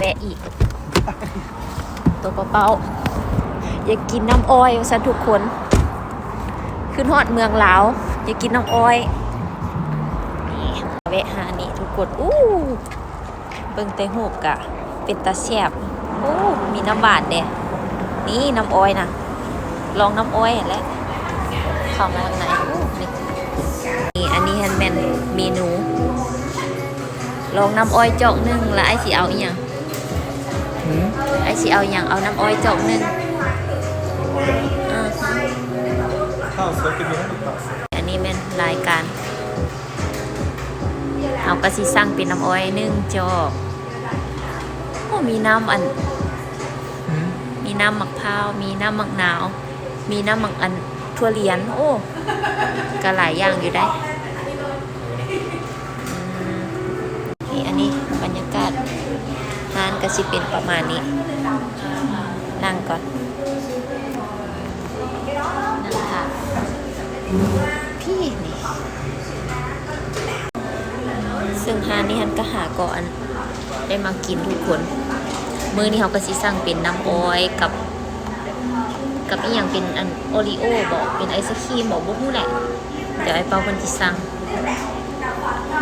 แวะอีกตัวเป้าอยากกินน้ำอ้อยซะทุกคนขึ้นฮอดเมืองลาวอยากกินน้ำอ้อยนี่แวะหานี่ทุกคนเบิ่งแต่หูบกะเป็นตาแซ่บมีน้ำหวานเด้นี่น้ำอ้อยนะลองน้ำอ้อยแล้วเข้ามาข้างในนี่อันนี้ฮันแมนเมนูลองน้ำอ้อยจอกนึงแล้วไอ้สิเอาอีหยังไอ้สิเอาอย่างเอาน้ำอ้อยจอกนึงอันนี้เป็นรายการเอากระสิสั่งเป็นน้ำอ้อย1 จอกมีน้ำมีน้ำมะพร้าวมีน้ำมะนาวมีน้ำมะถั่วเหลียนก็หลายอย่างอยู่ได้นี่อันนี้บรรยากาศร้านก็สิเป็นประมาณนี้นั่งก่อนนั่งค่ะพี่นี่ซึ่งร้านนี้ฮันก็หาก่อนได้มากินทุกคนมื้อนี้เขาก็สิสั่งเป็นน้ำอ้อยกับอีหยังเป็นโอรีโอบอกเป็นไอศครีมบอกบ่ฮู้แหละเดี๋ยวไอ้เปาเพิ่นสิสั่ง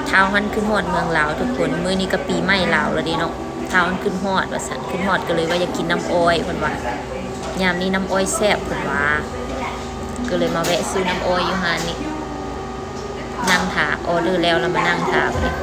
เท้าหันขึ้นฮอดเมืองลาวทุกคนมื้อนี้ก็ปีใหม่ลาวแล้วเด้เนาะเท้าหันขึ้นฮอดว่าซั่นขึ้นฮอดก็เลยว่าอยากกินน้ำอ้อยเพิ่นว่ายามนี้น้ำอ้อยแซ่บเพิ่นว่าก็เลยมาแวะซื้อน้ำอ้อยอยู่หานี่นั่งท่าออเดอร์แล้วมานั่งท่าเพิ่น